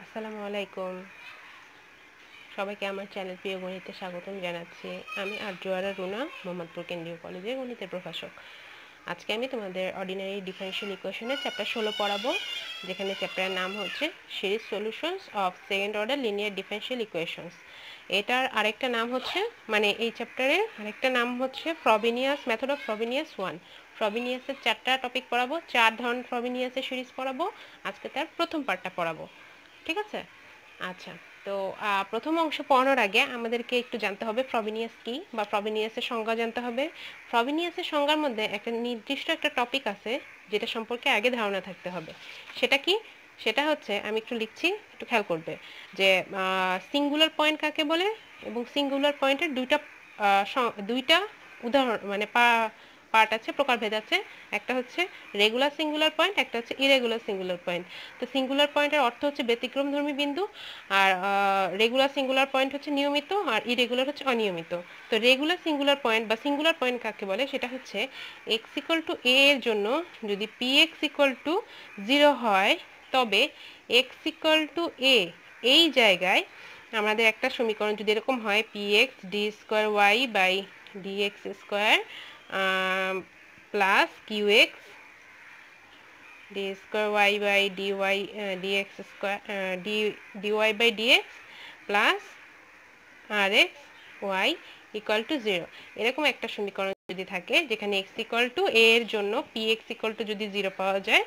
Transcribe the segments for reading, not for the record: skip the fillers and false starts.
আসসালামু আলাইকুম। সবাইকে আমার চ্যানেল প্রিয় গণিতে স্বাগতম জানাচ্ছি। আমি আরজোয়ারা রুনা, মোহাম্মদপুর কেন্দ্রীয় কলেজের গণিতের প্রভাষক। আজকে আমি তোমাদের অর্ডিনারি ডিফারেনশিয়াল ইকুয়েশনের চ্যাপ্টার 16 পড়াবো, যেখানে চ্যাপ্টারের নাম হচ্ছে series solutions of second order linear differential equations. এটার আরেকটা নাম হচ্ছে, এই চ্যাপ্টারের আরেকটা নাম হচ্ছে ফ্রবিনিয়াস মেথড অফ ফ্রবিনিয়াস 1। ফ্রবিনিয়াসের 4টা টপিক পড়াবো, 4 ধরনের ফ্রবিনিয়াসের সিরিজ পড়াবো। আজকে তার প্রথম পার্টটা পড়াবো, ঠিক আছে? আচ্ছা, তো প্রথম অংশ পড়ানোর আগে আমাদেরকে একটু জানতে হবে ফ্রবিনিয়াস কি, বা ফ্রবিনিয়াসের সংজ্ঞা জানতে হবে। ফ্রবিনিয়াসের সংজ্ঞার মধ্যে একটা নির্দিষ্ট একটা টপিক আছে যেটা সম্পর্কে আগে ধারণা থাকতে হবে। সেটা কি? সেটা হচ্ছে, আমি একটু লিখছি, একটু খেয়াল করবে যে সিঙ্গুলার পয়েন্ট কাকে বলে, এবং সিঙ্গুলার পয়েন্টের দুইটা উদাহরণ পার্ট আছে, প্রকারভেদ আছে। একটা হচ্ছে রেগুলার সিঙ্গুলার পয়েন্ট, একটা হচ্ছে ইরেগুলার সিঙ্গুলার পয়েন্ট। তো সিঙ্গুলার পয়েন্টের অর্থ হচ্ছে ব্যতিক্রমধর্মী বিন্দু, আর রেগুলার সিঙ্গুলার পয়েন্ট হচ্ছে নিয়মিত, আর ইরেগুলার হচ্ছে অনিয়মিত। তো রেগুলার সিঙ্গুলার পয়েন্ট বা সিঙ্গুলার পয়েন্ট কাকে বলে, সেটা হচ্ছে এক্স ইকুয়াল টু এ এর জন্য যদি পি এক্স ইকুয়াল টু 0 হয়, তবে এক্স ইকুয়াল টু এ এই জায়গায় আমাদের একটা সমীকরণ যদি এরকম হয়, P X D square Y by D X square plus Q X D square Y by D Y D X square D Y by D X plus R X Y equal to 0, এরকম একটা সমীকরণ যদি থাকে যেখানে x equal to এ এর জন্য P x equal to যদি 0 পাওয়া যায়,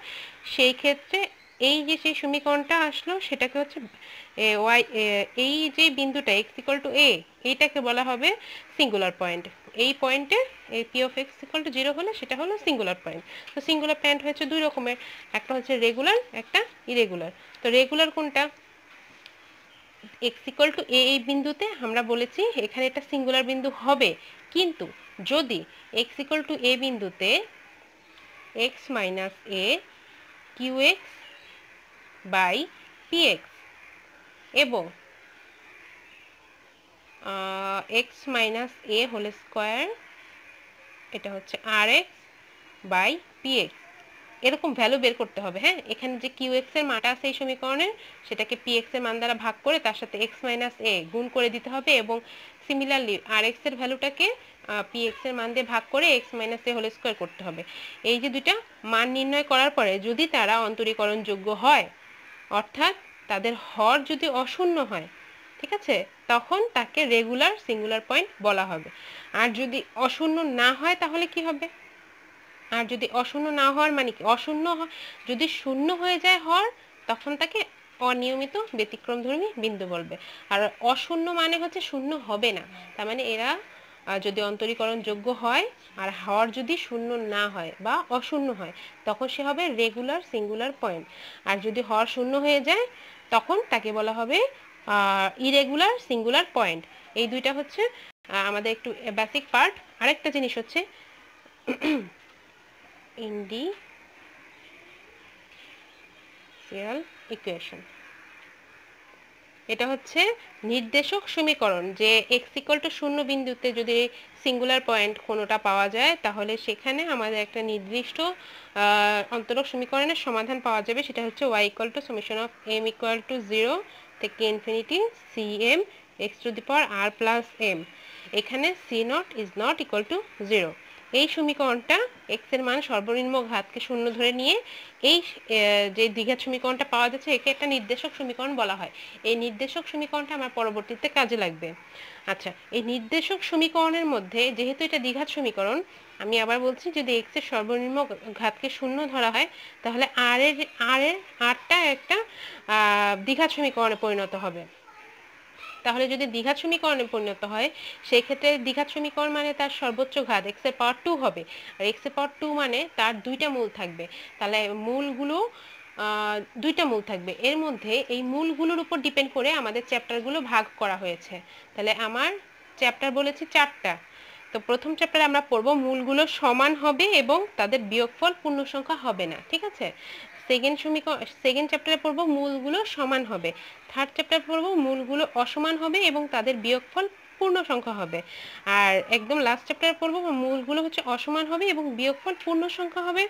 সেই ক্ষেত্রে এই যে সেই সমীকরণটা আসলো সেটাকে হচ্ছে এই যে বিন্দুটা এক্স ইকুয়াল টু এ, এইটাকে বলা হবে সিঙ্গুলার পয়েন্ট। এই পয়েন্টে এই P of x equal to 0 হলে সেটা হলো সিঙ্গুলার পয়েন্ট। তো সিঙ্গুলার পয়েন্ট হচ্ছে দুই রকমের, একটা হচ্ছে রেগুলার, একটা ইরেগুলার। তো রেগুলার কোনটা? এক্স ইকুয়াল টু এ এই বিন্দুতে আমরা বলেছি এখানে একটা সিঙ্গুলার বিন্দু হবে, কিন্তু যদি এক্স ইকুয়াল টু এ বিন্দুতে X minus A Q X by P X এবং X minus A whole square, এটা হচ্ছে R X by P X, এরকম ভ্যালু বের করতে হবে। হ্যাঁ, এখানে যে কিউ এক্স এর মানটা আছে এই সমীকরণের, সেটাকে পি এক্স এর মান দ্বারা ভাগ করে তার সাথে এক্স মাইনাস এ গুণ করে দিতে হবে, এবং সিমিলারলি আর এক্স এর ভ্যালুটাকে পি এক্স এর মান দিয়ে ভাগ করে x minus A whole square করতে হবে। এই যে দুইটা মান নির্ণয় করার পরে যদি তারা অন্তরীকরণযোগ্য হয়, অর্থাৎ তাদের হর যদি অশূন্য হয়, ঠিক আছে, তখন তাকে রেগুলার সিঙ্গুলার পয়েন্ট বলা হবে। আর যদি অশূন্য না হয় তাহলে কি হবে? আর যদি অশূন্য না হওয়ার মানে কি, যদি শূন্য হয়ে যায় হর, তখন তাকে অনিয়মিত ব্যতিক্রমধর্মী বিন্দু বলবে। আর অশূন্য মানে হচ্ছে শূন্য হবে না, তার মানে এরা যদি অন্তরীকরণ যোগ্য হয় আর হর যদি শূন্য না হয় বা অশূন্য হয়, তখন সে হবে রেগুলার সিঙ্গুলার পয়েন্ট। আর যদি হর শূন্য হয়ে যায়, তখন তাকে বলা হবে ইরেগুলার সিঙ্গুলার পয়েন্ট। এই দুইটা হচ্ছে আমাদের একটু বেসিক পার্ট। আরেকটা জিনিস হচ্ছে ইন্ডিসিয়াল ইকুয়েশন, এটা হচ্ছে নির্দেশক সমীকরণ, যে এক্স ইকুয়াল টু 0 বিন্দুতে যদি সিঙ্গুলার পয়েন্ট কোনোটা পাওয়া যায়, তাহলে সেখানে আমাদের একটা নির্দিষ্ট অন্তরক সমীকরণের সমাধান পাওয়া যাবে। সেটা হচ্ছে y equal to summation of M equal to 0 থেকে infinity C M x to the power R plus m. এখানে c naught is not equal to 0। এই সমীকরণটা এক্স এর মান সর্বনিম্ন ঘাতকে 0 ধরে নিয়ে এই যে দ্বিঘাত সমীকরণটা পাওয়া যাচ্ছে, একে একটা নির্দেশক সমীকরণ বলা হয়। এই নির্দেশক সমীকরণটা আমার পরবর্তীতে কাজে লাগবে। আচ্ছা, এই নির্দেশক সমীকরণের মধ্যে যেহেতু এটা দ্বিঘাত সমীকরণ, আমি আবার বলছি, যদি এক্স এর সর্বনিম্ন ঘাতকে 0 ধরা হয়, তাহলে আরটা একটা দ্বিঘাত সমীকরণে পরিণত হবে। তাহলে যদি দ্বিঘাত সমীকরণে পরিণত হয়, সেই ক্ষেত্রে দ্বিঘাত সমীকরণ মানে তার সর্বোচ্চ ঘাত এক্স এর পাওয়ার 2 হবে, আর এক্স এর পাওয়ার 2 মানে তার দুইটা মূল থাকবে। তাহলে মূলগুলো দুইটা মূল থাকবে, এর মধ্যে এই মূলগুলোর উপর ডিপেন্ড করে আমাদের চ্যাপ্টারগুলো ভাগ করা হয়েছে। তাহলে আমার চ্যাপ্টার বলেছি 4টা। তো প্রথম চ্যাপ্টারে আমরা পড়ব মূলগুলো সমান হবে এবং তাদের বিয়োগফল পূর্ণ সংখ্যা হবে না, ঠিক আছে। সেকেন্ড চ্যাপ্টারে পড়ব মূলগুলো সমান হবে। থার্ড চ্যাপ্টার পড়ব মূলগুলো অসমান হবে এবং তাদের বিয়োগফল পূর্ণ সংখ্যা হবে। আর একদম লাস্ট চ্যাপ্টারে পড়ব মূলগুলো হচ্ছে অসমান হবে এবং বিয়োগফল পূর্ণ সংখ্যা হবে।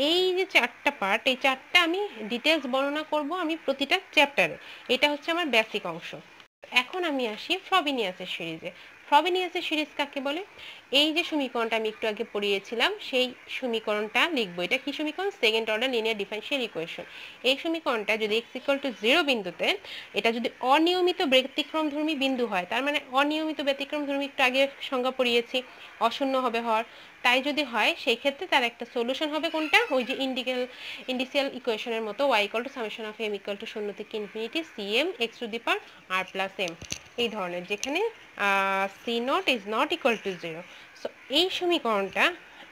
এই যে চারটা পার্ট, এই চারটা আমি ডিটেলস বর্ণনা করব আমি প্রতিটা চ্যাপ্টারে। এটা হচ্ছে আমার বেসিক অংশ। এখন আমি আসি ফ্রবিনিয়াসের সিরিজে। ফ্রবিনিয়াসের সিরিজ কাকে বলে? এই যে সমীকরণটা আমি একটু আগে পড়িয়েছিলাম সেই সমীকরণটা লিখবো। এটা কি সমীকরণ? Second order linear differential equation. এই সমীকরণটা যদি x = 0 বিন্দুতে এটা যদি অনিয়মিত ব্যতিক্রমধর্মী বিন্দু হয়, তার মানে অনিয়মিত ব্যতিক্রমধর্মী একটু আগে সংজ্ঞা পড়িয়েছি, অশূন্য হবে হর। তাই যদি হয় সেই ক্ষেত্রে তার একটা সলিউশন হবে কোনটা? ওই যে ইন্ডিসিয়াল ইকুয়েশনের মতো y = summation of m = 0 থেকে ইনফিনিটি cm x⁻r + m, এই ধরনের, যেখানে c0 is not equal to 0। So এই সমীকরণটা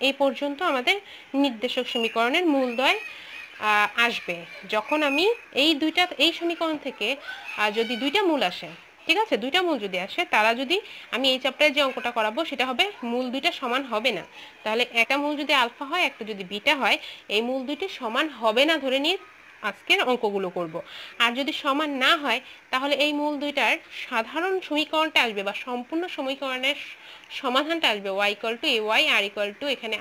এই পর্যন্ত আমাদের নির্দেশক সমীকরণের মূলদ্বয় আসবে। যখন আমি এই সমীকরণ থেকে যদি দুইটা মূল আসে, ঠিক আছে, দুইটা মূল যদি আসে, তারা যদি আমি এই চ্যাপ্টারে যে অঙ্কটা করাবো সেটা হবে মূল দুইটা সমান হবে না। তাহলে একটা মূল যদি আলফা হয়, একটা যদি বিটা হয়, এই মূল দুইটি সমান হবে না ধরে নিয়ে আজকের অঙ্কগুলো করব। আর যদি সমান না হয় তাহলে এই মূল দুইটার সাধারণ সমীকরণটা আসবে বা সম্পূর্ণ সমীকরণের সমাধানটা আসবে y = ay, r = এখানে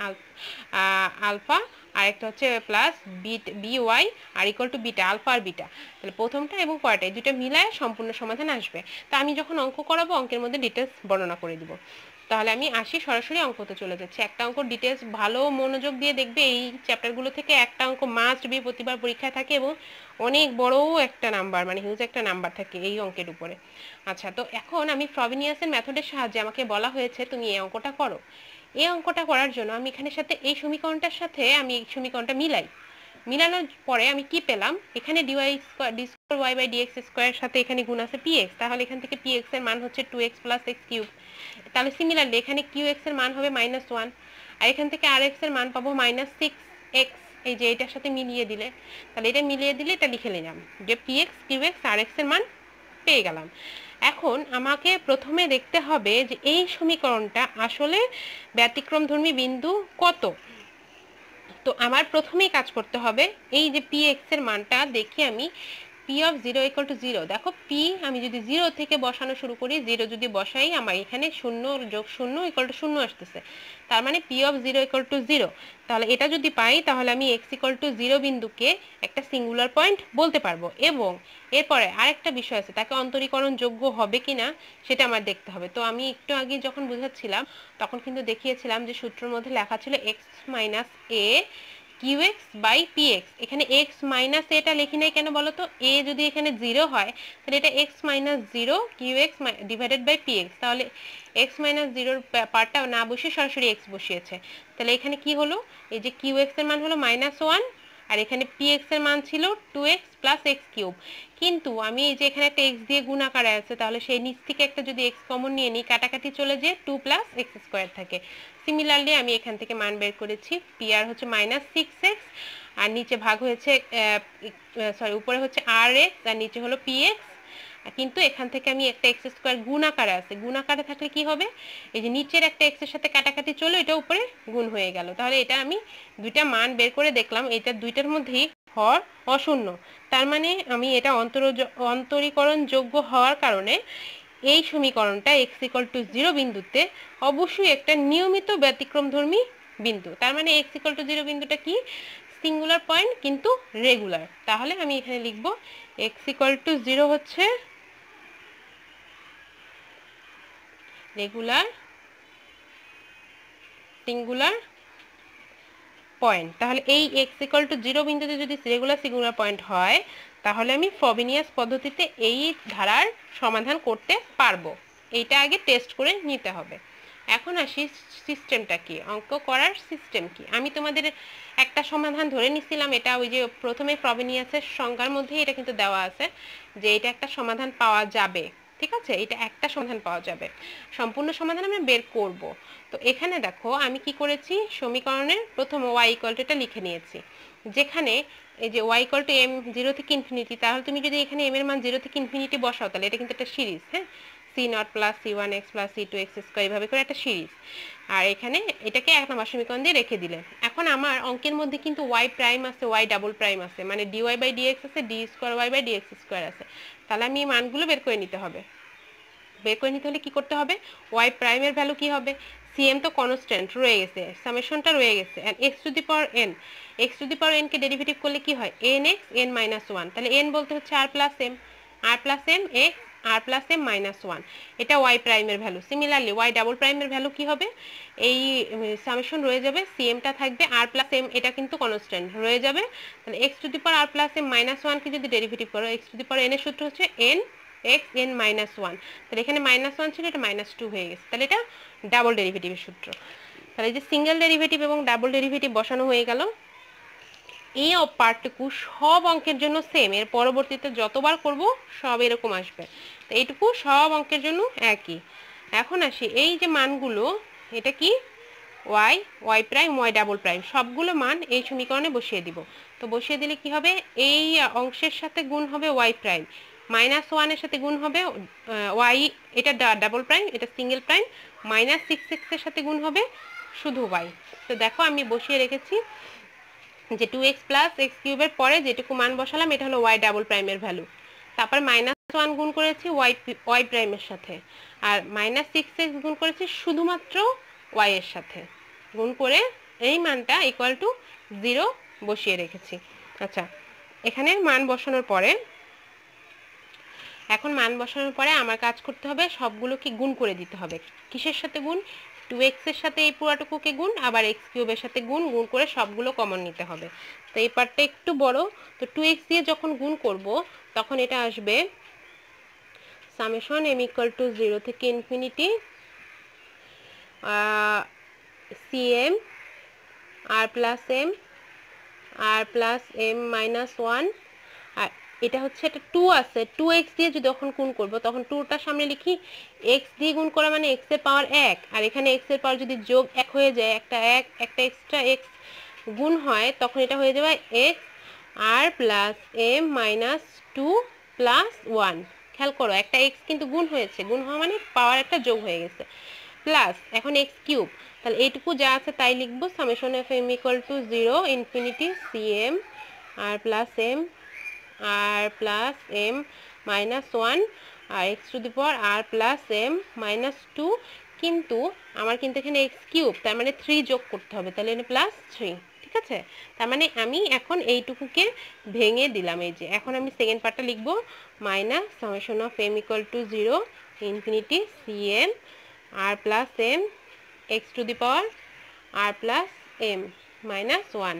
আলফা, আর একটা হচ্ছে plus by, R = beta, alpha আর বিটা। তাহলে প্রথমটা এবং পরেরটা এই দুটো মিলায় সম্পূর্ণ সমাধান আসবে। তা আমি যখন অঙ্ক করাবো অঙ্কের মধ্যে ডিটেলস বর্ণনা করে দিব। তাহলে আমি আসি সরাসরি অঙ্কতে চলে যাচ্ছি। একটা অঙ্ক ডিটেলস ভালো মনোযোগ দিয়ে দেখবে। এই চ্যাপ্টারগুলো থেকে একটা অঙ্ক মাস্ট বি প্রতিবার পরীক্ষায় থাকে এবং অনেক বড় একটা নাম্বার, মানে হিউজ একটা নাম্বার থাকে এই অঙ্কের উপরে। আচ্ছা, তো এখন আমি ফ্রবিনিয়াসের মেথডের সাহায্যে আমাকে বলা হয়েছে তুমি এই অঙ্কটা করো। এই অঙ্কটা করার জন্য আমি এখানে সাথে এই সমীকরণটার সাথে আমি এই সমীকরণটা মিলানোর পরে আমি কি পেলাম? এখানে d²y/dx² সাথে এখানে গুণ আছে px, তাহলে এখান থেকে px এর মান হচ্ছে 2x + x³। তাহলে সিমিলারলি এখানে qx এর মান হবে -1, আর এখান থেকে rx এর মান পাবো -6x। এই যে এটার সাথে মিলিয়ে দিলে, তাহলে এটা মিলিয়ে দিলে এটা লিখে নিলাম যে px, qx, rx এর মান পেয়ে গেলাম। এখন আমাকে প্রথমে দেখতে হবে যে এই সমীকরণটা আসলে ব্যতিক্রমধর্মী বিন্দু কত। তো আমার প্রথমেই কাজ করতে হবে এই যে px এর মানটা দেখি আমি p(0 = 0)। দেখো p আমি যদি 0 থেকে বসানো শুরু করি, 0 যদি বসাই আমার এখানে 0 + 0 = 0 আসতেছে, তার মানে p(0 = 0)। তাহলে এটা যদি পাই তাহলে আমি x = 0 বিন্দুকে একটা সিঙ্গুলার পয়েন্ট বলতে পারবো। এবং এরপরে আরেকটা বিষয় আছে, তাকে অন্তরীকরণ যোগ্য হবে কিনা সেটা আমার দেখতে হবে। তো আমি একটু আগে যখন বুঝাচ্ছিলাম তখন কিন্তু দেখিয়েছিলাম যে সূত্রের মধ্যে লেখা ছিল x - a qx/px। এখানে x - a টা লিখি নাই কেন বলো তো? a যদি এখানে 0 হয় তাহলে এটা x - 0 qx/px, তাহলে x - 0 পার্টটা না বসিয়ে সরাসরি x বসিয়েছে। তাহলে এখানে কি হলো? এই যে qx এর মান হলো -1, আর এখানে px এর মান ছিল 2x + x³। কিন্তু আমি এই যে এখানে একটা x দিয়ে গুণ আকারে আছে, তাহলে সেই নিচ থেকে একটা যদি x কমন নিয়ে নিই, কাটাকাটি চলে যে 2 + x² থাকে। সিমিলারলি আমি এখান থেকে মান বের করেছি, pr হচ্ছে -6x, আর নিচে ভাগ হয়েছে উপরে হচ্ছে rx আর নিচে হলো px। কিন্তু এখান থেকে আমি একটা x² গুণ আকারে আছে, গুণ আকারে থাকলে কি হবে? এই যে নিচের একটা x এর সাথে কাটাকাটি চলে এটা উপরে গুণ হয়ে গেল। তাহলে এটা আমি দুইটা মান বের করে দেখলাম, এটা দুইটার মধ্যেই হর অশূন্য। তার মানে আমি এটা অন্তরীকরণ যোগ্য হওয়ার কারণে এই সমীকরণটা x = 0 বিন্দুতে অবশ্যই একটা নিয়মিত ব্যতিক্রমধর্মী বিন্দু। তার মানে x = 0 বিন্দুটা কি? সিঙ্গুলার পয়েন্ট কিন্তু রেগুলার। তাহলে আমি এখানে লিখব x = 0 হচ্ছে রেগুলার সিঙ্গুলার পয়েন্ট। তাহলে এই x = 0 বিন্দুতে যদি রেগুলার সিঙ্গুলার পয়েন্ট হয় তাহলে আমি ফ্রবিনিয়াস পদ্ধতিতে এই ধারার সমাধান করতে পারবো। এইটা আগে টেস্ট করে নিতে হবে। এখন আসি সিস্টেমটা কি, অঙ্ক করার সিস্টেম কি। আমি তোমাদের একটা সমাধান ধরে নিছিলাম, এটা ওই যে প্রথমে ফ্রবিনিয়াসের সংজ্ঞার মধ্যেই এটা কিন্তু দেওয়া আছে যে এটা একটা সমাধান পাওয়া যাবে। ঠিক আছে, এটা একটা সমাধান পাওয়া যাবে, সম্পূর্ণ সমাধান আমরা বের করব। তো এখানে দেখো আমি কি করেছি, সমীকরণের প্রথম y = এটা লিখে নিয়েছি, যেখানে এই যে y = m 0 থেকে ইনফিনিটি। তাহলে তুমি যদি এখানে m এর মান 0 থেকে ইনফিনিটি বসাও তাহলে এটা কিন্তু একটা সিরিজ, হ্যাঁ, c0 + c1x + c2x² এভাবে করে একটা সিরিজ। আর এখানে এটাকে 1 নম্বর সমীকরণ দিয়ে রেখে দিলে। এখন আমার অঙ্কের মধ্যে কিন্তু y প্রাইম আছে, y ডাবল প্রাইম আছে, মানে dy/dx আছে, d²y/dx² আছে। তাহলে আমি এই মানগুলো বের করে নিতে হবে। বের করে নিতে হলে কি করতে হবে? y প্রাইমের ভ্যালু কি হবে? সিএম তো কনস্ট্যান্ট রয়ে গেছে, সামেশনটা রয়ে গেছে, and X to the power N, X to the power N কে ডেরিভেটিভ করলে কি হয়, N X N minus one. তাহলে এন বলতে হচ্ছে আর প্লাস এম, আর প্লাস এম এক্স আর প্লাস এম মাইনাস ওয়ান। এটা ওয়াই প্রাইমের ভ্যালু। সিমিলারলি ওয়াই ডাবল প্রাইমের ভ্যালু কি হবে, এই সামেশন রয়ে যাবে, সিএমটা থাকবে, আর প্লাস এম এটা কিন্তু কনস্ট্যান্ট রয়ে যাবে। তাহলে X to the power R plus M minus ওয়ানকে যদি ডেরিভেটিভ করো, X to the power N এর সূত্র হচ্ছে N X N minus one. তাহলে এখানে মাইনাস ওয়ান ছিল, এটা মাইনাস টু হয়ে গেছে। তাহলে এটা ডাবল ডেরিভেটিভের সূত্র। তাহলে এই যে সিঙ্গেল ডেরিভেটিভ এবং ডাবল ডেরিভেটিভ বসানো হয়ে গেল। এই পার্টটুকু সব অঙ্কের জন্য সেম, এর পরবর্তীতে যতবার করব সব এরকম আসবে। তো এইটুকু সব অঙ্কের জন্য একই। এখন আসি এই যে মানগুলো, এটা কি Y, Y prime, Y double prime, সবগুলো মান এই সমীকরণে বসিয়ে দিব। তো বসিয়ে দিলে কি হবে, এই অংশের সাথে গুণ হবে ওয়াই প্রাইম, মাইনাস ওয়ানের সাথে গুণ হবে ওয়াই, এটা ডাবল প্রাইম, এটা সিঙ্গেল প্রাইম, মাইনাস সিক্স এক্সের সাথে গুণ হবে শুধু ওয়াই। তো দেখো আমি বসিয়ে রেখেছি যে টু এক্স প্লাস এক্স কিউবের পরে যেটুকু মান বসালাম এটা হলো ওয়াই ডাবল প্রাইমের ভ্যালু। তারপর মাইনাস ওয়ান গুণ করেছি ওয়াই প্রাইমের সাথে, আর মাইনাস সিক্স এক্স গুণ করেছি শুধুমাত্র ওয়াই এর সাথে, গুণ করে এই মানটা ইকুয়াল টু 0 বসিয়ে রেখেছি। আচ্ছা, এখানে মান বসানোর পরে, এখন মান বসানোর পরে আমার কাজ করতে হবে সবগুলোকে গুণ করে দিতে হবে। কিসের সাথে গুণ, টু এক্সের সাথে এই পুরাটুকুকে গুণ, আবার এক্স কিউবের সাথে গুণ, গুণ করে সবগুলো কমন নিতে হবে। তো এই পার্টটা একটু বড়, তো টু এক্স দিয়ে যখন গুণ করব তখন এটা আসবে সামেশন এম ইকুয়াল টু 0 থেকে infinity CM R plus M minus one. আর এটা হচ্ছে, এটা টু আছে, টু এক্স দিয়ে যদি যখন গুণ করবো তখন টুটার সামনে লিখি এক্স দিয়ে গুণ করা মানে এক্স এর পাওয়ার এক, আর এখানে এক্স এর পাওয়ার যদি যোগ এক হয়ে যায়, একটা এক্সট্রা এক্স গুণ হয়, তখন এটা হয়ে যাবে এক্স আর plus M minus two plus one. খেয়াল করো, একটা এক্স কিন্তু গুণ হয়েছে, গুণ হওয়া মানে পাওয়ার একটা যোগ হয়ে গেছে, প্লাস এখন এক্স কিউব। তাহলে এইটুকু যা আছে তাই লিখবো, summation F M equal to 0 infinity CM R plus M minus one R x to the power R plus M minus two. কিন্তু আমার কিন্তু এখানে এক্স কিউব, তার মানে 3 যোগ করতে হবে, তাহলে এখানে প্লাস 3। ঠিক আছে, তার মানে আমি এখন এইটুকুকে ভেঙে দিলাম। এই যে এখন আমি সেকেন্ড পার্টটা লিখবো, minus summation of M equal to 0 infinity CM R plus M x to the power R plus M minus one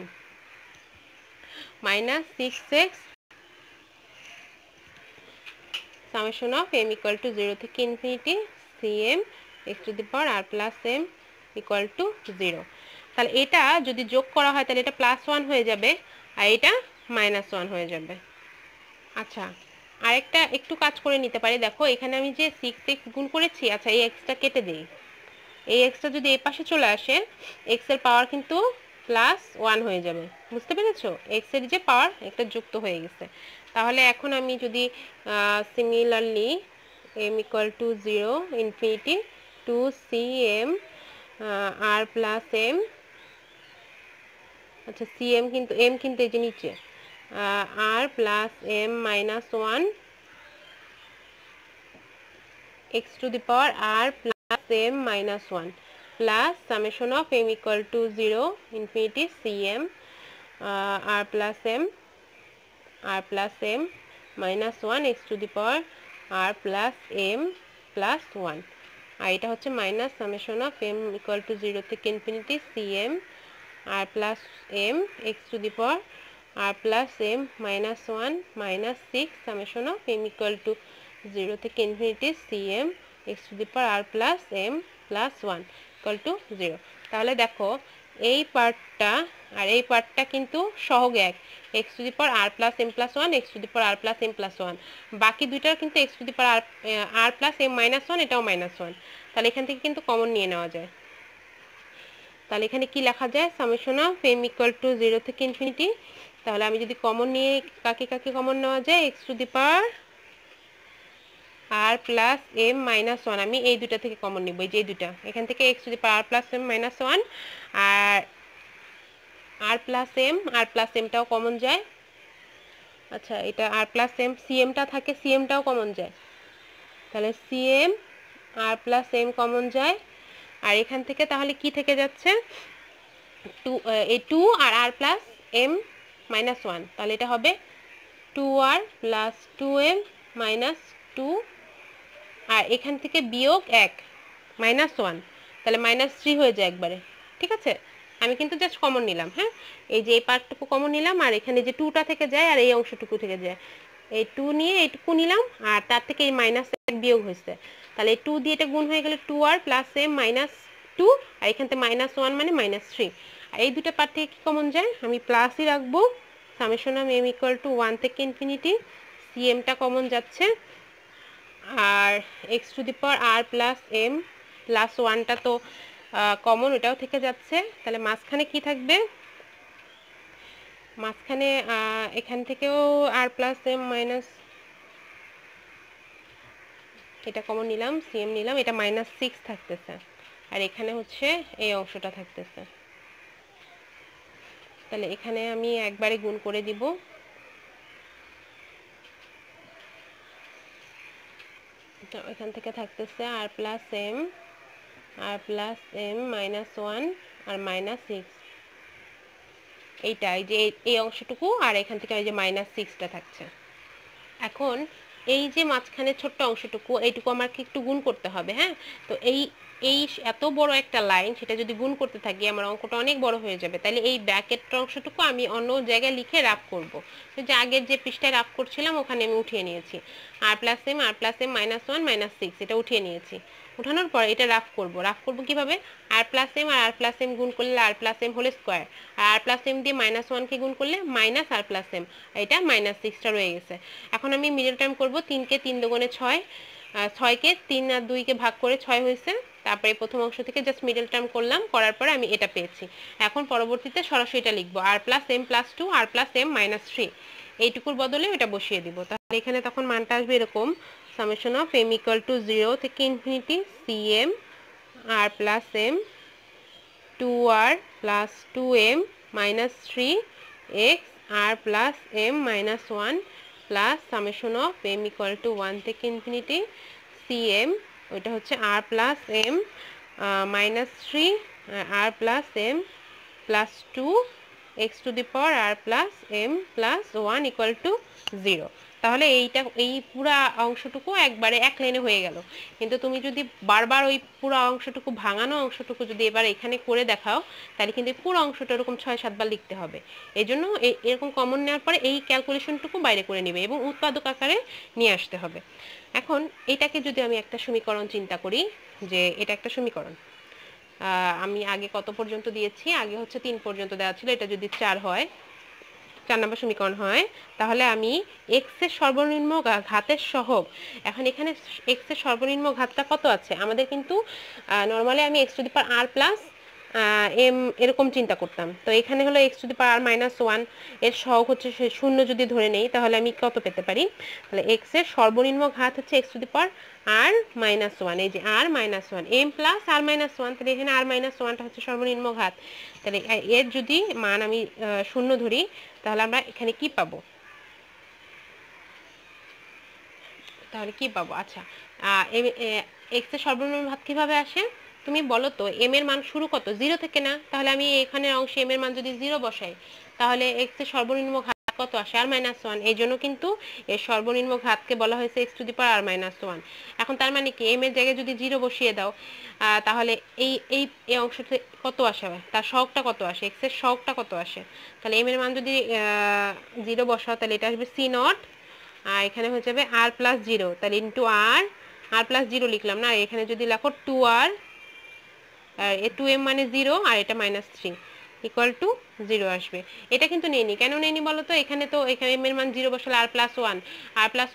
minus six X summation of M equal to 0 থেকে infinity CM X to the power R plus M equal to 0। তাহলে এটা যদি যোগ করা হয় তাহলে এটা plus one হয়ে যাবে, আর এটা মাইনাস ওয়ান হয়ে যাবে। আচ্ছা, আরেকটা একটু কাজ করে নিতে পারি। দেখো এখানে আমি যে সিক্স এক্স গুণ করেছি, আচ্ছা এই এক্সটা কেটে দিই, এই এক্সটা যদি এই পাশে চলে আসে, এক্স এর পাওয়ার কিন্তু প্লাস ওয়ান হয়ে যাবে। বুঝতে পেরেছো, এক্স এর যে পাওয়ার একটা যুক্ত হয়ে গেছে। তাহলে এখন আমি যদি similarly m equal to 0 infinity to c M R plus m, আচ্ছা সি এম কিন্তু এম কিন্তু এই যে নিচে, r plus M minus one x to the power R plus M minus one plus summation of M equal to 0 infinity C M R plus M minus one x to the power R plus M plus one. আর এটা হচ্ছে minus summation of M equal to 0 থেকে infinity C M R plus M x to the power R plus M minus one minus six summation of M equal to 0 থেকে infinity C M x to the power R plus M plus one equal to 0। তাহলে দেখো এই পার্টটা আর এই পার্টটা কিন্তু সহগ এক, X to the power R plus M plus one x to the power R plus M plus one, বাকি দুইটার কিন্তু X to the power R plus M minus one, এটাও মাইনাস ওয়ান। তাহলে এখান থেকে কিন্তু কমন নিয়ে নেওয়া যায়। তাহলে এখানে কি লেখা যায়, summation of M equal to 0 থেকে ইনফিনিটি। তাহলে আমি যদি কমন নিয়ে কাকে কাকে কমন নেওয়া যায়, X to the power R plus M minus one, আমি এই দুটা থেকে কমন নিব, এই যে দুটা, এখান থেকে x to the power R plus M minus one আর প্লাস এমটাও কমন যায়। আচ্ছা এটা আর প্লাস এম সিএমটা থাকে, সিএমটাও কমন যায়, তাহলে CM R plus M common যায়, আর এখান থেকে তাহলে কি থেকে যাচ্ছে, 2 এই 2 আর r প্লাস m মাইনাস 1, তাহলে এটা হবে 2r প্লাস 2m মাইনাস 2, আর এখান থেকে বিয়োগ 1 মাইনাস 1, তাহলে মাইনাস 3 হয়ে যায় একবারে। ঠিক আছে, আমি কিন্তু জাস্ট কমন নিলাম। হ্যাঁ, এই যে এই পার্টটুকু কমন নিলাম, আর এখানে যে 2টা থেকে যায় আর এই অংশটুকু থেকে যায়, এই 2 নিয়ে এইটুকু নিলাম, আর তার থেকে এই মাইনাস 1 বিয়োগ হয়েছে, তাহলে এই 2 দিয়ে এটা গুণ হয়ে গেলে 2r প্লাস m মাইনাস 2, আর এখান থেকে মাইনাস 1 মানে মাইনাস 3। আর এই দুটো পার্ট থেকে কি কমন যায়, আমি প্লাসই রাখবো, summation of m equal to 1 থেকে ইনফিনিটি, cmটা কমন যাচ্ছে, আর x to the power R plus M plus 1টা তো কমন, ওটাও থেকে যাচ্ছে, তাহলে মাঝখানে কি থাকবে, মাঝখানে এখান থেকেও আর প্লাস এম মাইনাস, এটা কমন নিলাম, সিএম নিলাম, এটা মাইনাস 6 থাকতেছে, আর এখানে হচ্ছে এই অংশটা থাকতেছে। তাহলে এখানে আমি একবারে গুণ করে দিব, এখান থেকে থাকতেছে আর প্লাস এম মাইনাস 1 আর মাইনাস 6, এইটা এই যে এই অংশটুকু, আর এখান থেকে এই যে মাইনাস 6টা থাকছে। এখন এই যে মাঝখানে ছোট্ট অংশটুকু, এইটুকু আমাকে একটু গুণ করতে হবে। হ্যাঁ, তো এই এত বড় একটা লাইন, সেটা যদি গুণ করতে থাকি আমার অঙ্কটা অনেক বড় হয়ে যাবে, তাহলে এই ব্র্যাকেট অংশটুকু আমি অন্য জায়গায় লিখে রাফ করব। যে আগের যে পৃষ্ঠায় রাফ করছিলাম ওখানে আমি উঠিয়ে নিয়েছি, আর প্লাস এম মাইনাস 1 মাইনাস 6, এটা উঠিয়ে নিয়েছি। উঠানোর পর এটা রাফ করব কিভাবে, আর প্লাস এম গুণ করলে আর প্লাস এম হোল স্কোয়ার, আর প্লাস এম দিয়ে মাইনাস 1কে গুণ করলে মাইনাস আর প্লাস এম, এটা মাইনাস 6টা রয়ে গেছে। এখন আমি মিডল টার্ম করব, 3কে 3 দুগুণে 6, 6কে 3 আর 2কে ভাগ করে 6 হয়েছে, তারপরে প্রথম অংশ থেকে জাস্ট মিডল টার্ম করলাম, করার পরে আমি এটা পেয়েছি। এখন পরবর্তীতে সরাসরি এটা লিখবো, আর প্লাস এম প্লাস 2 আর প্লাস এম মাইনাস 3, এইটুকুর বদলে ওটা বসিয়ে দিব। তাহলে এখানে তখন মানটা আসবে এরকম, summation of M equal to 0 থেকে infinity CM R plus M 2r plus 2m minus 3x R plus m minus 1 plus summation of m equal to 1 থেকে ইনফিনিটি cm, ওইটা হচ্ছে r plus m minus 3 r plus m plus 2 x to the power r plus m plus 1 equal to 0। তাহলে এই পুরো অংশটুকু একবারে এক লাইনে হয়ে গেল। কিন্তু তুমি যদি বারবার ওই পুরো অংশটুকু, ভাঙানো অংশটুকু যদি এবার এখানে করে দেখাও, তাহলে কিন্তু পুরো অংশটা এরকম 6-7 বার লিখতে হবে। এই জন্য এরকম কমন নেওয়ার পরে এই ক্যালকুলেশনটুকু বাইরে করে নেবে এবং উৎপাদক আকারে নিয়ে আসতে হবে। এখন এটাকে যদি আমি একটা সমীকরণ চিন্তা করি, যে এটা একটা সমীকরণ, আমি আগে কত পর্যন্ত দিয়েছি, আগে হচ্ছে 3 পর্যন্ত দেওয়া ছিল, এটা যদি 4 হয়, 4 নম্বর সমীকরণ হয়, তাহলে আমি x এর সর্বনিম্ন ঘাতের সহগ, এখন এখানে x এর সর্বনিম্ন ঘাতটা কত আছে আমাদের, কিন্তু নরমালি আমি x to the power r plus m এরকম চিন্তা করতাম, তো এখানে হলো x to the power r minus 1, এর সহগ হচ্ছে 0 যদি ধরে নেই, তাহলে আমি কত পেতে পারি, তাহলে x এর সর্বনিম্ন ঘাত হচ্ছে x to the power r minus 1, এই যে r minus 1 m plus r minus 1, তাহলে এখানে r মাইনাস 1টা হচ্ছে সর্বনিম্ন ঘাত। তাহলে এর যদি মান আমি 0 ধরি, তাহলে আমরা এখানে কি পাবো, আচ্ছা, এক্স এর সর্বনিম্ন ঘাত কিভাবে আসে তুমি বলো তো, এম এর মান শুরু কত, 0 থেকে না, তাহলে আমি এখানের অংশে এম এর মান যদি 0 বসাই, তাহলে এক্স এর সর্বনিম্ন ঘাত কত আসে, আর মাইনাস 1, এই জন্য কিন্তু এর সর্বনিম্ন ঘাতকে বলা হয়েছে X to the power R minus 1। এখন তার মানে কি, এম এর জায়গায় যদি 0 বসিয়ে দাও, তাহলে এই অংশটা কত আসে, তার সহগটা কত আসে, এক্স এর সহগটা কত আসে, তাহলে এম এর মান যদি 0 বসাও, তাহলে এটা আসবে সি নট, আর এখানে হয়ে যাবে আর প্লাস 0, তাহলে ইন্টু আর প্লাস 0 লিখলাম না, এখানে যদি লেখো 2r, আর 2m মানে 0, আর এটা মাইনাস 3 ইকুয়াল টু 0 আসবে। এটা কিন্তু নেইনি, কেন নেইনি বলো তো, এখানে m এর মান 0 বসালে আর প্লাস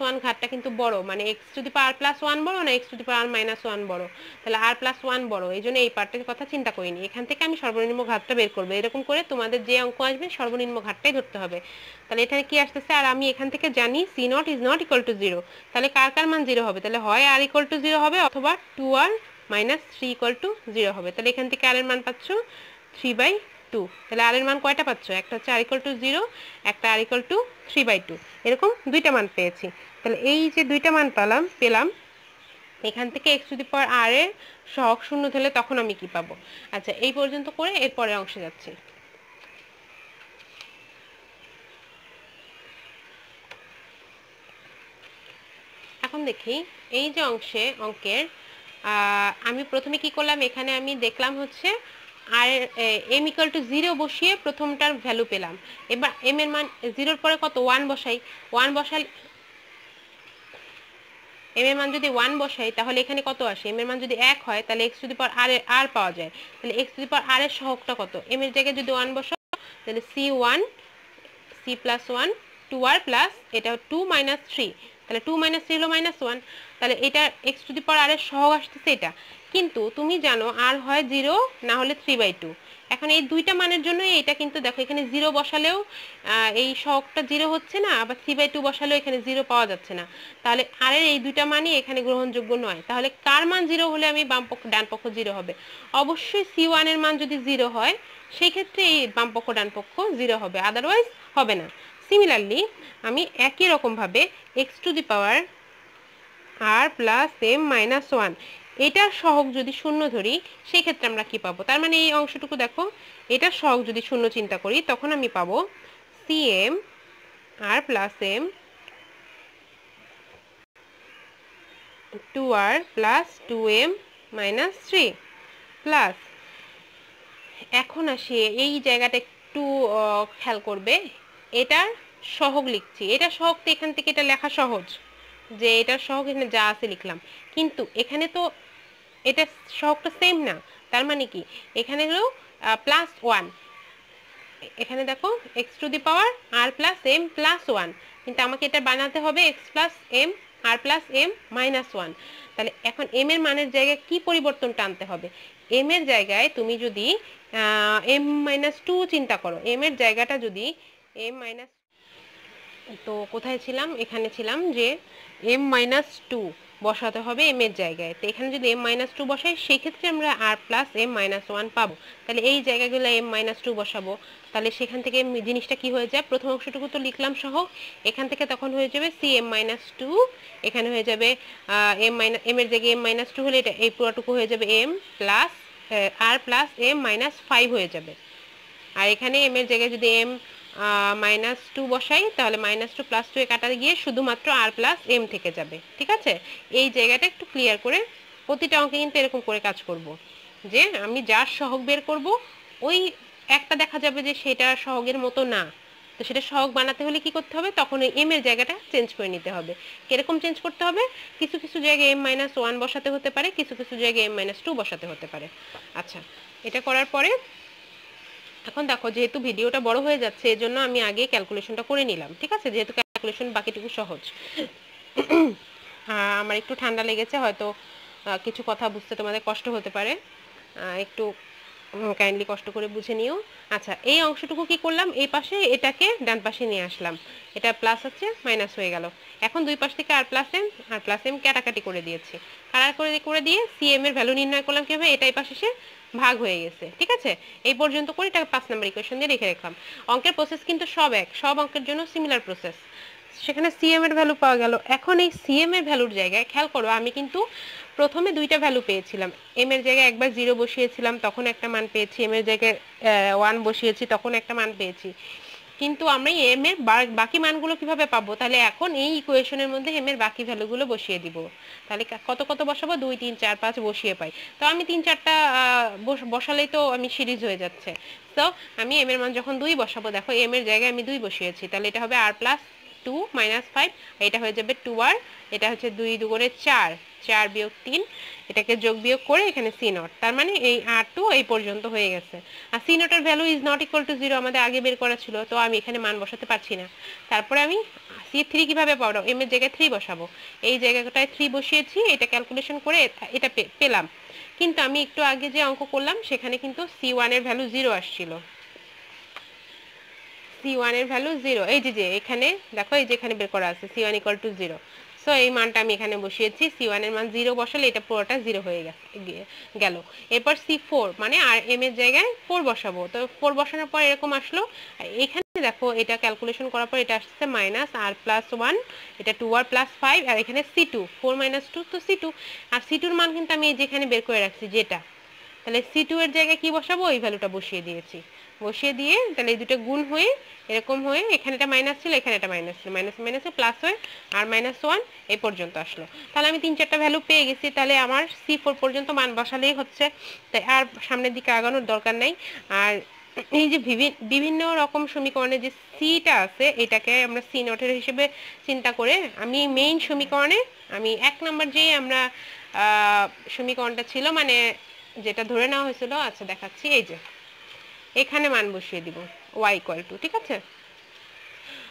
1 ঘাতটা কিন্তু বড়, মানে X to the power R plus 1 বড় না X to the power R minus 1 বড়, তাহলে আর প্লাস 1 বড়, এই জন্য এই পার্টের কথা চিন্তা করিনি। এখান থেকে আমি সর্বনিম্ন ঘাতটা বের করবো, এরকম করে তোমাদের যে অঙ্ক আসবে সর্বনিম্ন ঘাতটাই ধরতে হবে। তাহলে এখানে কি আসতেছে, আর আমি এখান থেকে জানি C naught is not equal to 0, তাহলে কার মান 0 হবে, তাহলে হয় আর ইকুয়াল টু 0 হবে, অথবা 2r মাইনাস 3 ইকুয়াল টু 0 হবে। তাহলে এখান থেকে আর এর মান পাচ্ছ 3/2, তাহলে আর এর মান কয়টা পাচ্ছ, একটা হচ্ছে আর ইকুয়াল টু 0, একটা আর ইকুয়াল টু 3/2, এরকম দুইটা মান পেয়েছি। তাহলে এই যে দুইটা মান পেলাম, এখান থেকে x to the power r এর সহগ শূন্য হলে তখন আমি কি পাবো। আচ্ছা, এই পর্যন্ত করে এর পরের অংশে যাচ্ছি। এখন দেখি এই যে অঙ্কের আমি প্রথমে কি করলাম, এখানে আমি দেখলাম হচ্ছে আর m ইকুয়াল টু 0 বসিয়ে প্রথমটার ভ্যালু পেলাম। এবার m এর মান 0 পরে কত 1 বসাই, 1 বসাল m এর মান যদি 1 বসাই তাহলে এখানে কত আসে, m এর মান যদি 1 হয় তাহলে x to the power r পাওয়া যায়। তাহলে x to the power r এর সহগটা কত, m এর জায়গায় যদি 1 বসাও তাহলে c1 c plus 1 2r plus এটা 2 মাইনাস 3, তাহলে 2 মাইনাস 3 হলো মাইনাস 1, তাহলে এটা x to the power r এর সহগ আসতেছে এটা। কিন্তু তুমি জানো r হয় 0 না হলে 3/2। এখন এই দুইটা মানের জন্য এটা কিন্তু দেখো এখানে 0 বসালেও এই সহগটা 0 হচ্ছে না, আবার 3/2 বসালেও এখানে 0 পাওয়া যাচ্ছে না। তাহলে r এর এই দুইটা মানই এখানে গ্রহণযোগ্য নয়। তাহলে কার মান 0 হলে আমি বাম পক্ষ ডান পক্ষ 0 হবে, অবশ্যই c1 এর মান যদি 0 হয় সেই ক্ষেত্রে এই বাম পক্ষ ডান পক্ষ 0 হবে, আদারওয়াইজ হবে না। সিমিলারলি আমি একই রকম ভাবে x to the power r plus m minus 1 এটার সহগ যদি শূন্য ধরি সেই ক্ষেত্রে আমরা কি পাবো, তার মানে এই অংশটুকু দেখো এটার সহগ যদি শূন্য চিন্তা করি তখন আমি পাবো cm r plus m 2r plus 2m minus 3 plus, এখন আসি এই জায়গাটা একটু খেয়াল করবে, এটার সহগ লিখছি, এটা সহগ তো এখান থেকে এটা লেখা সহজ যে এটার সহগ এখানে যা আছে লিখলাম, কিন্তু এখানে তো এটা সহগটা সেম না। তার মানে কি এখানে হলো প্লাস 1, এখানে দেখো x to the power r plus m plus 1, কিন্তু আমাকে এটা বানাতে হবে x plus m r plus m minus 1। তাহলে এখন m এর মানের জায়গায় কি পরিবর্তনটা আনতে হবে, m এর জায়গায় তুমি যদি m মাইনাস 2 চিন্তা করো, m এর জায়গাটা যদি m মাইনাস, তো কোথায় ছিলাম, এখানে ছিলাম যে m মাইনাস 2 বসাতে হবে m এর জায়গায়। তো এখানে যদি m মাইনাস 2 বসাই সেই ক্ষেত্রে আমরা r প্লাস m মাইনাস 1 পাবো। তাহলে এই জায়গাগুলো m মাইনাস 2 বসাবো, তাহলে সেখান থেকে জিনিসটা কি হয়ে যায়, প্রথম অংশটুকু তো লিখলাম সহ, এখান থেকে তখন হয়ে যাবে cm মাইনাস 2, এখানে হয়ে যাবে m এর জায়গায় m মাইনাস 2 হলে এটা এই পুরোটুকু হয়ে যাবে m plus r plus m minus 5 হয়ে যাবে। আর এখানে m এর জায়গায় যদি m মাইনাস 2 বসাই তাহলে মাইনাস 2 প্লাস 2 এ কাটা গিয়ে শুধুমাত্র r প্লাস m থেকে যাবে। ঠিক আছে, এই জায়গাটা একটু ক্লিয়ার করে প্রতিটা অঙ্কে কিন্তু এরকম করে কাজ করব, যে আমি যার সহগ বের করব ওই একটা দেখা যাবে যে সেটা সহগের মতো না, তো সেটা সহগ বানাতে হলে কি করতে হবে, তখন এই m এর জায়গাটা চেঞ্জ করে নিতে হবে। কিরকম চেঞ্জ করতে হবে, কিছু কিছু জায়গায় m মাইনাস 1 বসাতে হতে পারে, কিছু কিছু জায়গায় m মাইনাস 2 বসাতে হতে পারে। আচ্ছা, এটা করার পরে এখন দেখো যেহেতু ভিডিওটা বড় হয়ে যাচ্ছে এজন্য আমি আগে ক্যালকুলেশনটা করে নিলাম। ঠিক আছে, যেহেতু ক্যালকুলেশন বাকিটুকু সহজ। আমার একটু ঠান্ডা লেগেছে, হয়তো কিছু কথা বুঝতে তোমাদের কষ্ট হতে পারে, একটু কাইন্ডলি কষ্ট করে বুঝে নিও। আচ্ছা, এই অংশটুকু কি করলাম, এই পাশে এটাকে ডান পাশে নিয়ে আসলাম, এটা প্লাস আছে মাইনাস হয়ে গেল। এখন দুই পাশ থেকে আর প্লাস এম কাটাকাটি করে দিয়েছি, করে দিয়ে সিএম এর ভ্যালু নির্ণয় করলাম কিভাবে, এটা এই পাশে এসে ভাগ হয়ে গেছে। ঠিক আছে, এই পর্যন্ত করে এটা 5 নম্বর ইকুয়েশন দিয়ে রেখে রাখলাম। অঙ্কের প্রসেস কিন্তু সব অঙ্কের জন্য সিমিলার প্রসেস। সেখানে সিএম এর ভ্যালু পাওয়া গেল। এখন এই সিএম এর ভ্যালুর জায়গায় খেয়াল করো, আমি কিন্তু প্রথমে দুইটা ভ্যালু পেয়েছিলাম, এম এর জায়গায় একবার 0 বসিয়েছিলাম তখন একটা মান পেয়েছি, এম এর জায়গায় 1 বসিয়েছি তখন একটা মান পেয়েছি, কিন্তু আমরা এম এর বাকি মানগুলো কিভাবে পাবো, তাহলে এখন এই ইকুয়েশনের মধ্যে এম এর বাকি ভ্যালুগুলো বসিয়ে দিব। তাহলে কত কত বসাবো, 2 3 4 5 বসিয়ে পাই, তো আমি 3-4টা বসালেই তো আমি সিরিজ হয়ে যাচ্ছে। তো আমি এম এর মান যখন 2 বসাবো, দেখো এম এর জায়গায় আমি 2 বসিয়েছি, তাহলে এটা হবে আর প্লাস 2 মাইনাস 5, এটা হয়ে যাবে 2r, এটা হচ্ছে 2 2 4, 4 বিয়োগ 3, এটাকে যোগ বিয়োগ করে এখানে সি নট, তার মানে এই r2 এই পর্যন্ত হয়ে গেছে। আর সি নটের value is not equal to 0 আমাদের আগে বের করা ছিল, তো আমি এখানে মান বসাতে পারছি না। তারপরে আমি c3 কিভাবে পাবো, m এর জায়গায় 3 বসাবো, এই জায়গাটায় 3 বসিয়েছি, এটা ক্যালকুলেশন করে এটা পেলাম। কিন্তু আমি একটু আগে যে অঙ্ক করলাম সেখানে কিন্তু c1 এর ভ্যালু 0 আসছিল, c1 এর ভ্যালু 0, এই যে এখানে দেখো এই যে এখানে বের করা আছে c1 ইকুয়াল টু 0, সো এই মানটা আমি এখানে বসিয়েছি, c1 এর মান 0 বসালে এটা পুরোটা 0 হয়ে গেল। এরপর c4 মানে আর m এর জায়গায় 4 বসাবো, তো 4 বসানোর পর এরকম আসলো। এখানে দেখো এটা ক্যালকুলেশন করার পর এটা আসছে -r+1, এটা 2r+5, আর এখানে c2 4 - 2 তো c2, আর c2 এর মান কিন্তু আমি এই যেখানে বের করে রাখছি যেটা, তাহলে c2 এর জায়গায় কি বসাবো, এই ভ্যালুটা বসিয়ে দিয়েছি। বসিয়ে দিয়ে তাহলে এই দুটো গুণ হয়ে এরকম হয়ে, এখানে এটা মাইনাস ছিল, এখানে এটা মাইনাস ছিল, মাইনাস মাইনাসে প্লাস হয়ে আর -1 এই পর্যন্ত আসলো। তাহলে আমি 3-4টা ভ্যালু পেয়ে গেছি। তাহলে আমার c4 পর্যন্ত মান বসালেই হচ্ছে, তাই আর সামনের দিকে আগানোর দরকার নাই। আর এই যে বিভিন্ন রকম সমীকরণে যে সিটা আছে, এটাকে আমরা সি নটের হিসেবে চিন্তা করে আমি মেইন সমীকরণে আমি 1 নাম্বার যে আমরা সমীকরণটা ছিল মানে যেটা ধরে নেওয়া হয়েছিল, আচ্ছা দেখাচ্ছি, এই যে এখানে মান বসিয়ে দিব y = 2, ঠিক আছে।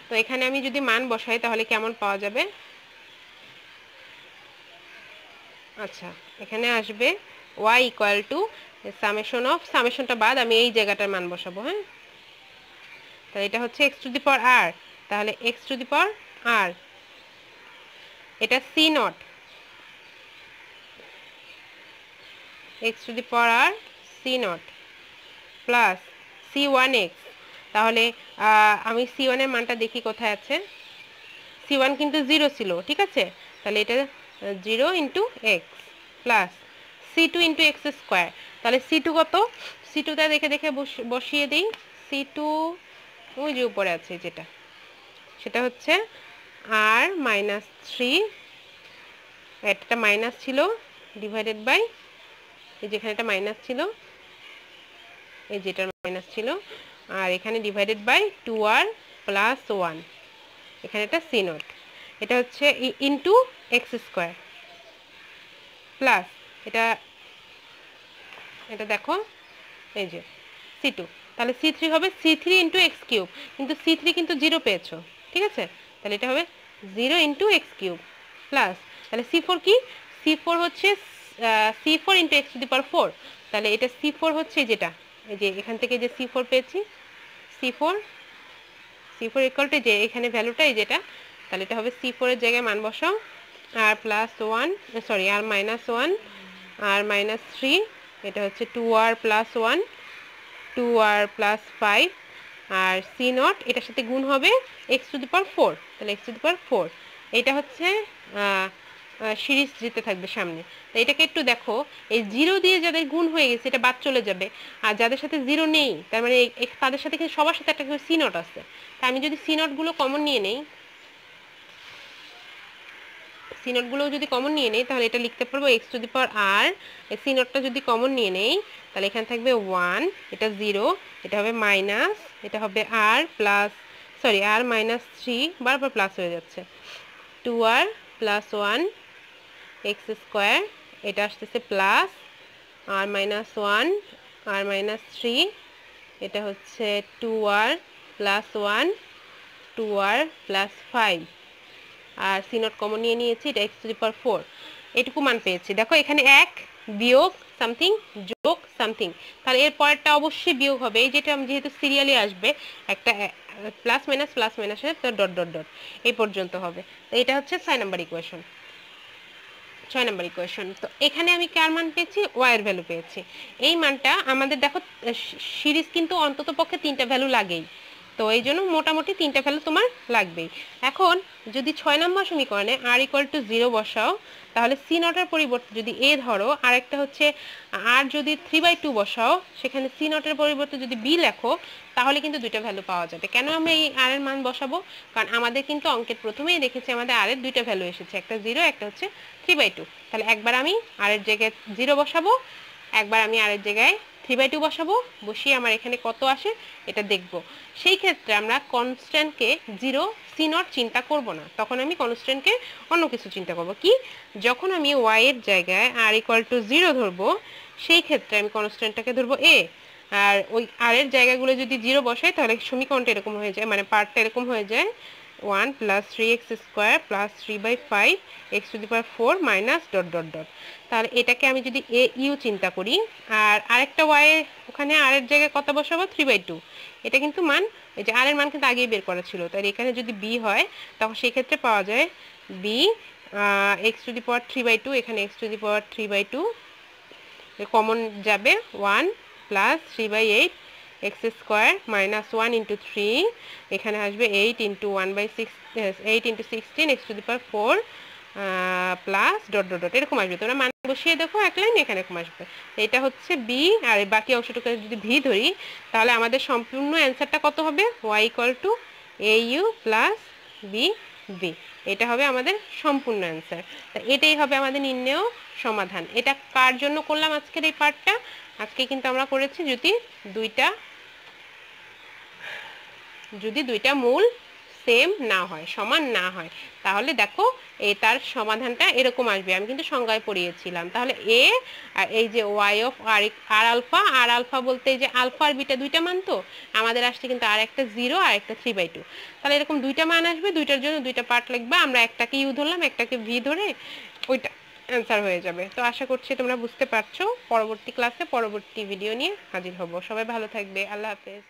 তো এখানে আমি যদি মান বসাই তাহলে কেমন পাওয়া যাবে, আচ্ছা এখানে আসবে y = সামেশন অফ, সামেশনটা বাদ আমি এই জায়গাটার মান বসাবো। হ্যাঁ, তাহলে এটা হচ্ছে x⁻r, তাহলে x⁻r এটা c0 x⁻r c0 plus c1x, তাহলে আমি c1 এর মানটা দেখি কোথায় আছে, c1 কিন্তু 0 ছিল, ঠিক আছে। তাহলে এটা 0 × x প্লাস c2 × x², তাহলে c2 কত, c2টা দেখে দেখে বসিয়ে দিই। c2 ওই যে উপরে আছে যেটা, সেটা হচ্ছে r-3, একটা মাইনাস ছিল ডিভাইডেড বাই এই যেখানে একটা মাইনাস ছিল, এই যেটার মাইনাস ছিল, আর এখানে ডিভাইডেড বাই 2r+1, এখানে এটা c0, এটা হচ্ছে ইনটু x² প্লাস এটা দেখো এই যে c2, তাহলে c3 হবে c3 × x³ কিন্তু c3 কিন্তু 0 পেয়েছো, ঠিক আছে। তাহলে এটা হবে 0 × x³ প্লাস, তাহলে c4 কি, c4 হচ্ছে c4 × x⁴, তাহলে এটা c4 হচ্ছে যেটা এই যে এখান থেকে যে c4 পেয়েছি, c4 = যে এখানে ভ্যালুটা এই যেটা, তাহলে এটা হবে c4 এর জায়গায় মান বসাও r+1 সরি r-1 r-3, এটা হচ্ছে 2r+1 2r+5, আর c0 এটার সাথে গুণ হবে x⁴, তাহলে x⁴, এটা হচ্ছে সিরিজ যেতে থাকবে সামনে। তো এটাকে একটু দেখো, এই 0 দিয়ে যাদের গুণ হয়ে গেছে এটা বাদ চলে যাবে, আর যাদের সাথে 0 নেই তার মানে তাদের সাথে কিন্তু সবার সাথে একটা c0 আছে। তা আমি যদি c0 গুলো কমন নিয়ে নেই, c0 গুলো যদি কমন নিয়ে নেই তাহলে এটা লিখতে পারবো x⁻r, এই c0টা যদি কমন নিয়ে নেই তাহলে এখানে থাকবে 1, এটা 0, এটা হবে মাইনাস, এটা হবে r-3, বারবার প্লাস হয়ে যাচ্ছে, 2r+1 x², এটা আসতেছে প্লাস r-1 r-3, এটা হচ্ছে 2r+1 2r+5, আর c0 কমন নিয়ে নিয়েছি, এটা x⁴, এটুকু মান পেয়েছি। দেখো এখানে 1 বিয়োগ সামথিং যোগ সামথিং, তাহলে এর পরেরটা অবশ্যই বিয়োগ হবে, এই যেটা যেহেতু সিরিয়ালি আসবে একটা প্লাস মাইনাসের ডট ডট ডট এই পর্যন্ত হবে। তো এটা হচ্ছে 6 নম্বর ইকুয়েশন। তো এখানে আমি কার মান পেয়েছি, y এর ভ্যালু পেয়েছি। এই মানটা আমাদের দেখো সিরিজ কিন্তু অন্তত পক্ষে 3টা ভ্যালু লাগেই, তো এই জন্য মোটামুটি 3টা ভ্যালু তোমার লাগবেই। এখন যদি 6 নম্বর সমীকরণে r = 0 বসাও, তাহলে c0 এর পরিবর্তে যদি a ধরো, আর একটা হচ্ছে r যদি 3/2 বসাও, সেখানে c0 এর পরিবর্তে যদি b লেখো, তাহলে কিন্তু দুইটা ভ্যালু পাওয়া যাবে। কেন আমরা এই r এর মান বসাবো, কারণ আমাদের কিন্তু অঙ্কের প্রথমেই দেখেছি আমাদের r এর দুইটা ভ্যালু এসেছে, একটা 0 একটা হচ্ছে 3/2, তাহলে একবার আমি r এর জায়গায় 0 বসাবো, একবার আমি r এর জায়গায় 3/2 বসাবো, বসিয়ে আমার এখানে কত আসে এটা দেখব। সেই ক্ষেত্রে আমরা কনস্ট্যান্টকে 0 c0 চিন্তা করব না, তখন আমি কনস্ট্যান্টকে অন্য কিছু চিন্তা করব। কি, যখন আমি y এর জায়গায় r = 0 ধরবো, সেই ক্ষেত্রে আমি কনস্ট্যান্টটাকে ধরবো a, আর ওই r এর জায়গাগুলো যদি 0 বসাই তাহলে সমীকরণটা এরকম হয়ে যায়, মানে পার্টটা এরকম হয়ে যায় 1 + 3x² + 3/5 x⁴ minus dot dot dot. তাহলে এটাকে আমি যদি a u চিন্তা করি, আর আরেকটা y ওখানে r এর জায়গায় কত বসাবো, 3/2, এটা কিন্তু মান এই যে r এর মান কিন্তু আগেই বের করা ছিল, তাই এখানে যদি b হয় তখন সেই ক্ষেত্রে পাওয়া যায় b এক্স টু দি পাওয়ার 3/2, এখানে x to the power 3/2 common যাবে, 1 plus 3/8 x square minus 1 into 3, এখানে আসবে 8 into 1/6, 8 into 16 x to the power 4 plus dot dot dot এরকম আসবে। তোমরা মান বসিয়ে দেখো এক লাইন, এখানে এরকম আসবে। এটা হচ্ছে বি, আর বাকি অংশটুকু যদি ভি ধরি তাহলে আমাদের সম্পূর্ণ অ্যান্সারটা কত হবে? Y equal to A U plus B B, এটা হবে আমাদের সম্পূর্ণ অ্যান্সার। তা এটাই হবে আমাদের নির্ণেয় সমাধান। এটা কার জন্য করলাম আজকের এই পার্টটা? আজকে কিন্তু আমরা করেছি যদি দুইটা মূল সেম না হয়, সমান না হয়, তাহলে দেখো তার সমাধানটা এরকম আসবে। আমি কিন্তু সংজ্ঞায় পড়িয়েছিলাম। তাহলে এ আর এই যে ওয়াই অফ আর আলফা বলতে এই যে আলফা আর বিটা দুইটা মান, তো আমাদের আসছে কিন্তু আর একটা 0 আর একটা 3/2। তাহলে এরকম দুইটা মান আসবে, দুইটার জন্য দুইটা পার্ট লিখবা। আমরা একটাকে ইউ ধরলাম, একটাকে ভি ধরে, ওইটা অ্যান্সার হয়ে যাবে। তো আশা করছি তোমরা বুঝতে পারছো। পরবর্তী ক্লাসে পরবর্তী ভিডিও নিয়ে হাজির হব। সবাই ভালো থাকবে। আল্লাহ হাফেজ।